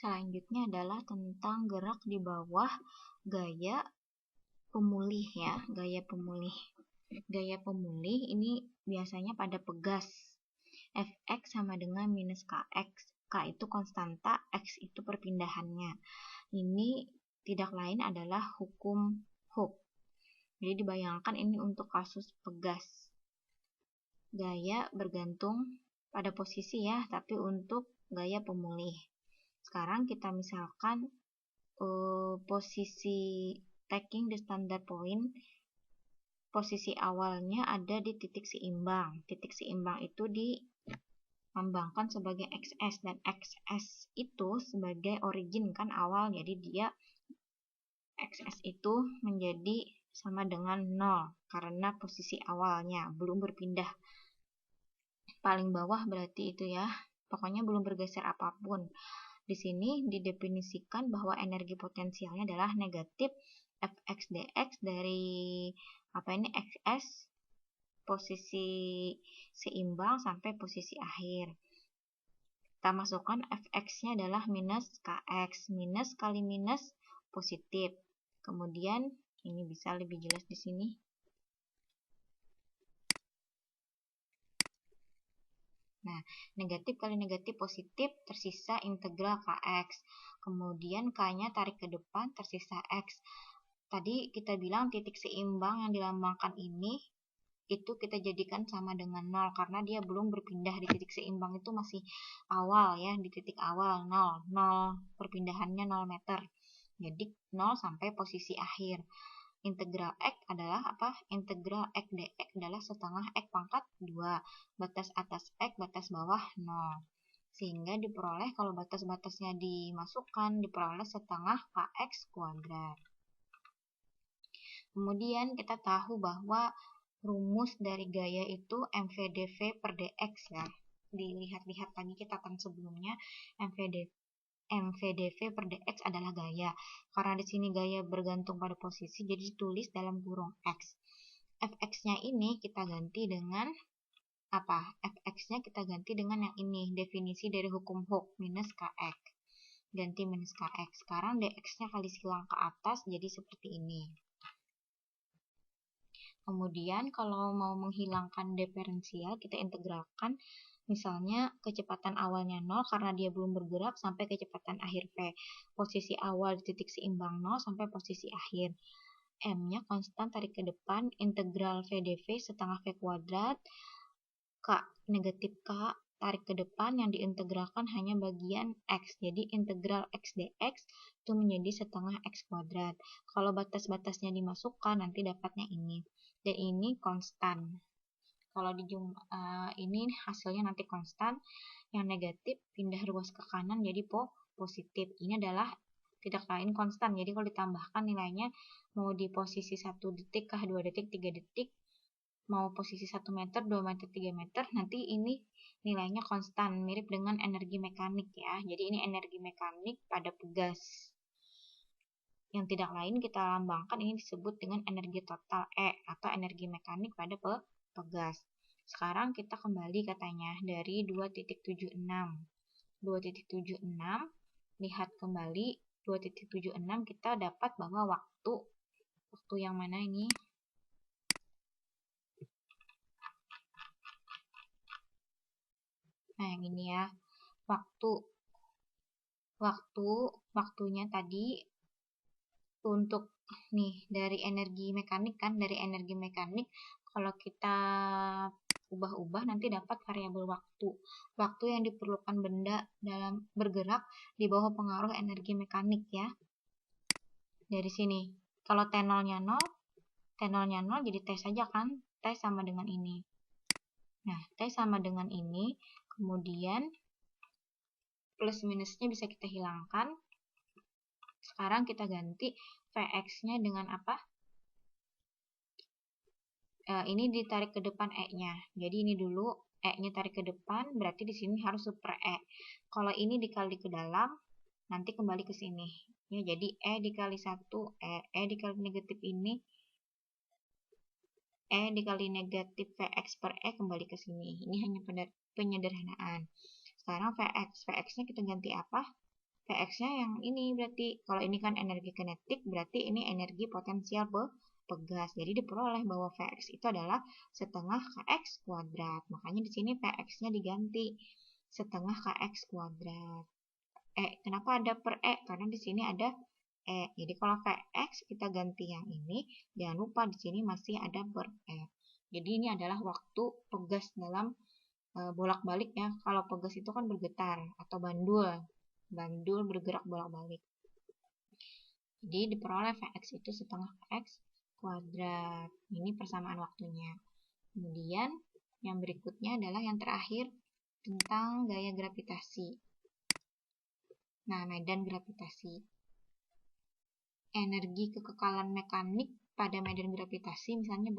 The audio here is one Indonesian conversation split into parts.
Selanjutnya adalah tentang gerak di bawah gaya pemulih ya, gaya pemulih. Gaya pemulih ini biasanya pada pegas. Fx sama dengan minus Kx. K itu konstanta, X itu perpindahannya. Ini tidak lain adalah hukum Hooke. Jadi dibayangkan ini untuk kasus pegas. Gaya bergantung pada posisi ya, tapi untuk gaya pemulih. Sekarang kita misalkan posisi taking the standard point, posisi awalnya ada di titik seimbang. Titik seimbang itu dilambangkan sebagai XS, dan XS itu sebagai origin kan awal, jadi dia XS itu menjadi sama dengan 0 karena posisi awalnya belum berpindah. Paling bawah berarti itu ya, pokoknya belum bergeser apapun. Di sini didefinisikan bahwa energi potensialnya adalah negatif Fx dx dari XS posisi seimbang sampai posisi akhir. Kita masukkan Fx-nya adalah minus Kx, minus kali minus positif. Kemudian ini bisa lebih jelas di sini. Nah, negatif kali negatif positif, tersisa integral Kx. Kemudian K-nya tarik ke depan, tersisa X. Tadi kita bilang titik seimbang yang dilambangkan ini, itu kita jadikan sama dengan 0, karena dia belum berpindah di titik seimbang, itu masih awal ya, di titik awal 0. 0 perpindahannya 0 meter. Jadi 0 sampai posisi akhir. Integral X adalah apa? Integral X dx adalah setengah X pangkat 2. Batas atas X, batas bawah 0. Sehingga diperoleh, kalau batas-batasnya dimasukkan, diperoleh setengah Kx kuadrat. Kemudian kita tahu bahwa rumus dari gaya itu mvdv per dx ya. Dilihat-lihat tadi catatan sebelumnya, mvdv per dx adalah gaya. Karena di sini gaya bergantung pada posisi, jadi ditulis dalam kurung x. Fx-nya ini kita ganti dengan apa? Fx-nya kita ganti dengan yang ini, definisi dari hukum Hooke, minus Kx. Ganti minus Kx. Sekarang dx-nya kali silang ke atas, jadi seperti ini. Kemudian kalau mau menghilangkan diferensial, kita integralkan misalnya kecepatan awalnya 0 karena dia belum bergerak sampai kecepatan akhir V. Posisi awal di titik seimbang 0 sampai posisi akhir. M-nya konstan tarik ke depan, integral V dV setengah V kuadrat, K negatif K tarik ke depan, yang diintegralkan hanya bagian X. Jadi integral X dx itu menjadi setengah X kuadrat. Kalau batas-batasnya dimasukkan, nanti dapatnya ini. Dan ini konstan. Kalau ini hasilnya nanti konstan. Yang negatif pindah ruas ke kanan jadi positif. Ini adalah tidak lain konstan. Jadi kalau ditambahkan nilainya mau di posisi 1 detik kah, 2 detik, 3 detik, mau posisi 1 meter, 2 meter, 3 meter, nanti ini nilainya konstan, mirip dengan energi mekanik ya. Jadi ini energi mekanik pada pegas. Yang tidak lain kita lambangkan, ini disebut dengan energi total E atau energi mekanik pada pegas. Sekarang kita kembali katanya dari 2.76. 2.76, lihat kembali 2.76, kita dapat bahwa waktu yang mana ini? Nah, yang ini ya. Waktunya tadi untuk nih dari energi mekanik kan, dari energi mekanik kalau kita ubah-ubah nanti dapat variabel waktu. Waktu yang diperlukan benda dalam bergerak di bawah pengaruh energi mekanik ya. Dari sini. Kalau T0-nya 0, T0-nya 0 jadi T saja kan? T sama dengan ini. Nah, T sama dengan ini, kemudian plus minusnya bisa kita hilangkan. Sekarang kita ganti Vx-nya dengan apa? Ini ditarik ke depan E-nya. Jadi ini dulu E-nya tarik ke depan, berarti di sini harus super E. Kalau ini dikali ke dalam, nanti kembali ke sini. Ya, jadi E dikali 1, E dikali negatif ini, E dikali negatif Vx per E kembali ke sini. Ini hanya penyederhanaan. Sekarang Vx-nya kita ganti apa? Vx-nya yang ini berarti, kalau ini kan energi kinetik, berarti ini energi potensial pegas. Jadi diperoleh bahwa Vx itu adalah setengah Kx kuadrat. Makanya di sini Vx-nya diganti setengah Kx kuadrat. Kenapa ada per E? Karena di sini ada E. Jadi kalau Vx kita ganti yang ini, jangan lupa di sini masih ada per E. Jadi ini adalah waktu pegas dalam bolak-balik ya. Kalau pegas itu kan bergetar atau bandul. Bandul bergerak bolak-balik. Jadi diperoleh Vx itu setengah Vx kuadrat. Ini persamaan waktunya. Kemudian yang berikutnya adalah yang terakhir tentang gaya gravitasi. Nah, medan gravitasi. Energi kekekalan mekanik pada medan gravitasi, misalnya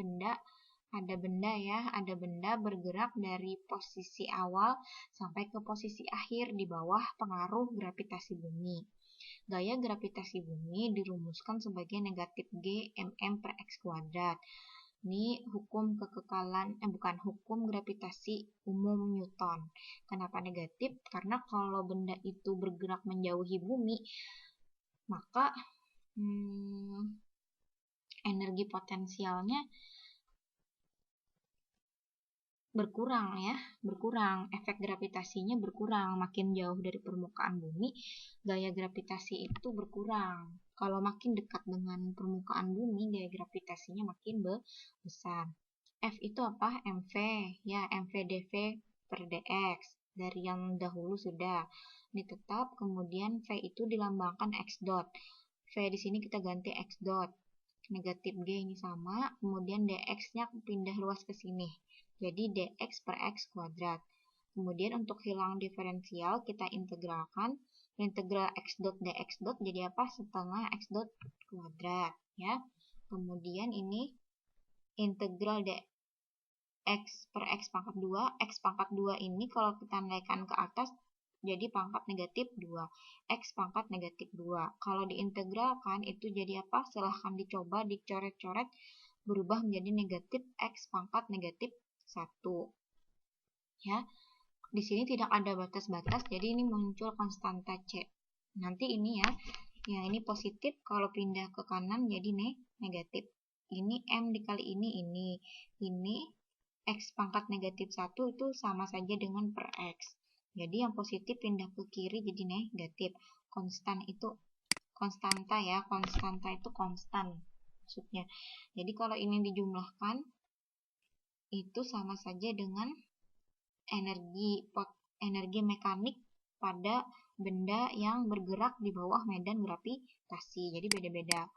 ada benda bergerak dari posisi awal sampai ke posisi akhir di bawah pengaruh gravitasi bumi. Gaya gravitasi bumi dirumuskan sebagai negatif G mm per X kuadrat. Ini hukum hukum gravitasi umum Newton. Kenapa negatif? Karena kalau benda itu bergerak menjauhi bumi, maka energi potensialnya berkurang, efek gravitasinya berkurang, makin jauh dari permukaan bumi, gaya gravitasi itu berkurang. Kalau makin dekat dengan permukaan bumi, gaya gravitasinya makin besar. F itu apa? mv, ya, mv dv per dx, dari yang dahulu sudah ditetap. Kemudian V itu dilambangkan x dot, V di sini kita ganti x dot, negatif G ini sama, kemudian dx-nya pindah luas ke sini. Jadi dx per x kuadrat. Kemudian untuk hilang diferensial kita integralkan, integral x dot dx dot jadi apa? Setengah x dot kuadrat ya. Kemudian ini integral dx per x pangkat 2, x pangkat 2 ini kalau kita naikkan ke atas jadi pangkat negatif 2, x pangkat negatif 2. Kalau diintegralkan itu jadi apa? Silahkan dicoba dicoret-coret berubah menjadi negatif x pangkat negatif 1. Ya, di sini tidak ada batas-batas, jadi ini muncul konstanta C. Nanti ini ya, ini positif, kalau pindah ke kanan jadi negatif. Ini M dikali ini X pangkat negatif 1 itu sama saja dengan per X. Jadi yang positif pindah ke kiri jadi negatif. Konstanta ya, konstanta itu konstan maksudnya. Jadi kalau ini dijumlahkan, itu sama saja dengan energi mekanik pada benda yang bergerak di bawah medan gravitasi. Jadi beda-beda.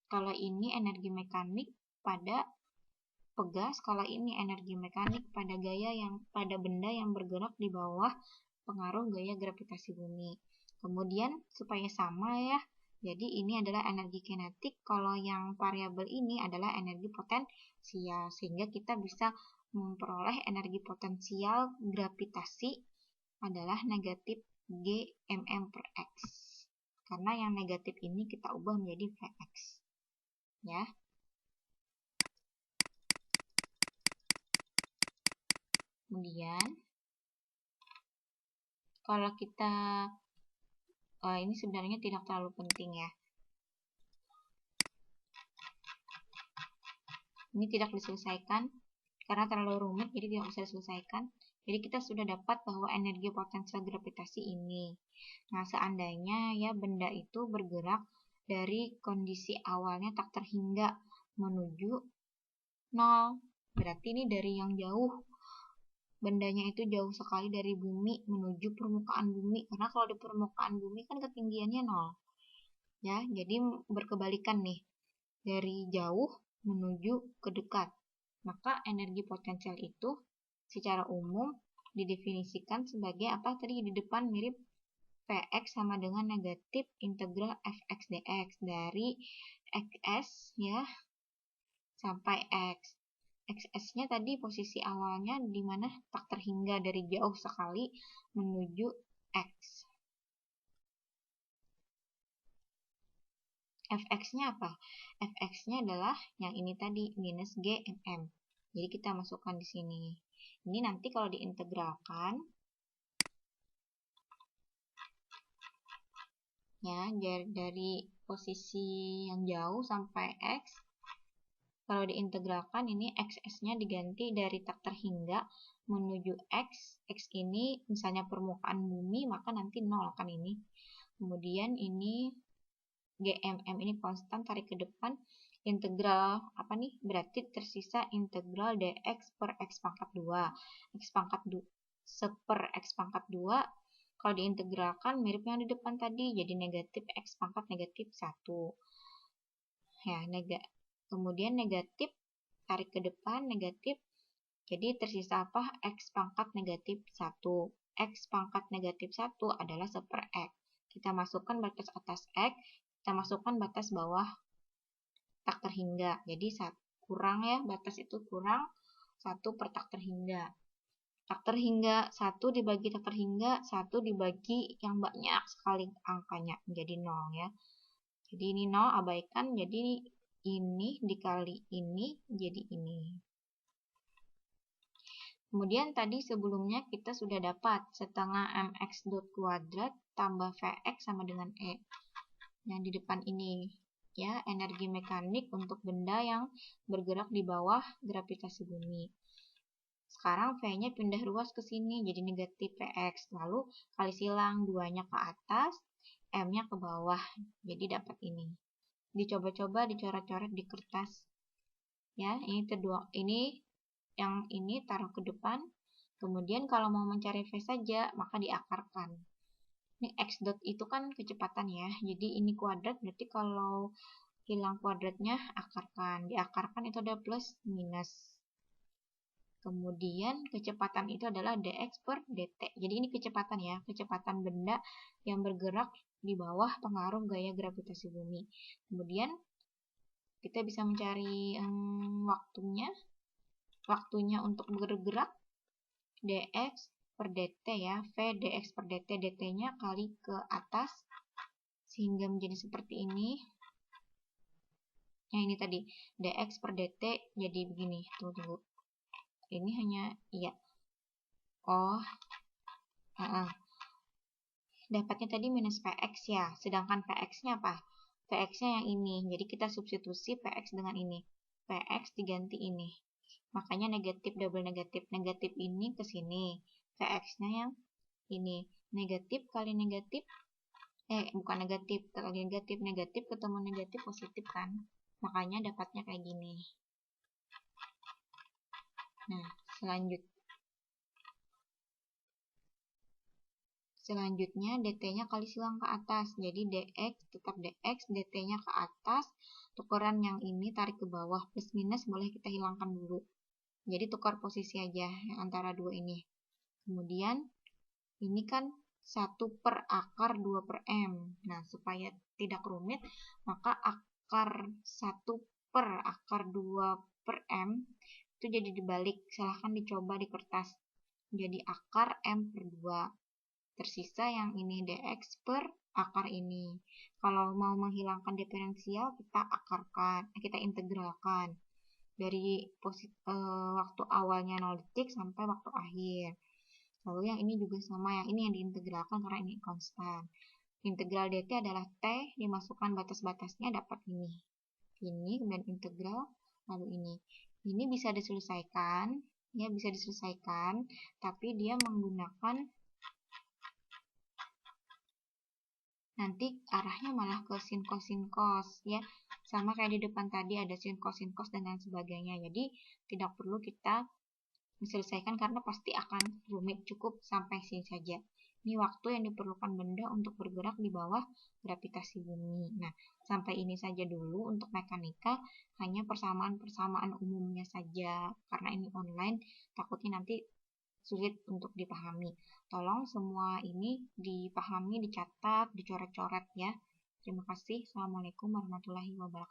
Kalau ini energi mekanik pada pegas, kalau ini energi mekanik pada benda yang bergerak di bawah pengaruh gaya gravitasi bumi. Kemudian supaya sama ya, jadi ini adalah energi kinetik, kalau yang variabel ini adalah energi potensial, sehingga kita bisa memperoleh energi potensial gravitasi adalah negatif G mm per X. Karena yang negatif ini kita ubah menjadi Vx. Ya. Kemudian kalau kita ini sebenarnya tidak terlalu penting ya. Ini tidak diselesaikan karena terlalu rumit, jadi tidak bisa diselesaikan. Jadi kita sudah dapat bahwa energi potensial gravitasi ini. Nah, seandainya ya benda itu bergerak dari kondisi awalnya tak terhingga menuju 0. Berarti ini dari yang jauh. Bendanya itu jauh sekali dari bumi menuju permukaan bumi. Karena kalau di permukaan bumi kan ketinggiannya 0. Ya, jadi berkebalikan nih. Dari jauh menuju ke dekat. Maka energi potensial itu secara umum didefinisikan sebagai apa tadi di depan mirip Vx sama dengan negatif integral Fx dx dari Xs ya sampai X. Xs-nya tadi posisi awalnya di mana tak terhingga dari jauh sekali menuju X. Fx-nya apa? Fx-nya adalah yang ini tadi, minus G mm. Jadi kita masukkan di sini. Ini nanti kalau diintegralkan, ya, dari posisi yang jauh sampai X. Kalau diintegralkan ini XS-nya diganti dari tak terhingga menuju X. X ini misalnya permukaan bumi, maka nanti 0 kan ini. Kemudian ini GMM ini konstan, tarik ke depan. Integral apa nih? Berarti tersisa integral dx per x pangkat 2. X pangkat 2 seper x pangkat 2 kalau diintegralkan mirip yang di depan tadi, jadi negatif x pangkat negatif 1. Ya, kemudian negatif tarik ke depan negatif. Jadi tersisa apa? X pangkat negatif 1. X pangkat negatif 1 adalah seper X. Kita masukkan batas atas X, kita masukkan batas bawah tak terhingga. Jadi kurang ya, batas itu kurang 1 per tak terhingga. Tak terhingga 1 dibagi tak terhingga 1 dibagi yang banyak sekali angkanya menjadi 0 ya. Jadi ini 0 abaikan, jadi ini dikali ini jadi ini. Kemudian tadi sebelumnya kita sudah dapat setengah mx dot kuadrat tambah vx sama dengan E. Yang di depan ini ya, energi mekanik untuk benda yang bergerak di bawah gravitasi bumi. Sekarang V-nya pindah ruas ke sini jadi negatif Vx. Lalu kali silang 2-nya ke atas, M-nya ke bawah. Jadi dapat ini. Dicoba-coba dicoret-coret di kertas. Ya, ini yang ini taruh ke depan. Kemudian kalau mau mencari V saja, maka diakarkan. Ini x dot itu kan kecepatan ya. Jadi ini kuadrat, berarti kalau hilang kuadratnya akarkan. Diakarkan itu ada plus minus. Kemudian kecepatan itu adalah dx per dt. Jadi ini kecepatan ya, kecepatan benda yang bergerak di bawah pengaruh gaya gravitasi bumi. Kemudian kita bisa mencari waktunya untuk bergerak dx per dt ya, v dx per dt, dt-nya kali ke atas sehingga menjadi seperti ini. Yang ini tadi dx per dt jadi begini. Tunggu. Ini hanya iya. Oh. Dapatnya tadi minus Vx ya. Sedangkan Vx-nya apa? Vx-nya yang ini. Jadi kita substitusi Vx dengan ini. Vx diganti ini. Makanya negatif double negatif. Negatif ini ke sini. Vx-nya yang ini. Negatif kali negatif. Bukan negatif. Kali negatif. Negatif ketemu negatif positif kan. Makanya dapatnya kayak gini. Nah, selanjutnya dt-nya kali silang ke atas. Jadi dx tetap dx, dt-nya ke atas. Tukeran yang ini tarik ke bawah. Plus minus boleh kita hilangkan dulu. Jadi tukar posisi aja antara dua ini. Kemudian ini kan 1 per akar 2 per m. Nah, supaya tidak rumit, maka akar 1 per akar 2 per m itu jadi dibalik. Silahkan dicoba di kertas. Jadi akar m per 2. Tersisa yang ini dx per akar ini. Kalau mau menghilangkan diferensial, kita akarkan, kita integralkan dari waktu awalnya 0 detik sampai waktu akhir. Lalu yang ini juga sama, yang ini yang diintegralkan karena ini konstan. Integral dt adalah t, dimasukkan batas-batasnya dapat ini. Ini kemudian integral, lalu ini. Ini bisa diselesaikan, ya bisa diselesaikan, tapi dia menggunakan nanti arahnya malah ke sin cos ya, sama kayak di depan tadi ada sin cos dan lain sebagainya. Jadi tidak perlu kita diselesaikan karena pasti akan rumit, cukup sampai sini saja. Ini waktu yang diperlukan benda untuk bergerak di bawah gravitasi bumi. Nah, sampai ini saja dulu untuk mekanika, hanya persamaan-persamaan umumnya saja karena ini online, takutnya nanti sulit untuk dipahami. Tolong semua ini dipahami, dicatat, dicoret-coret ya. Terima kasih. Assalamualaikum warahmatullahi wabarakatuh.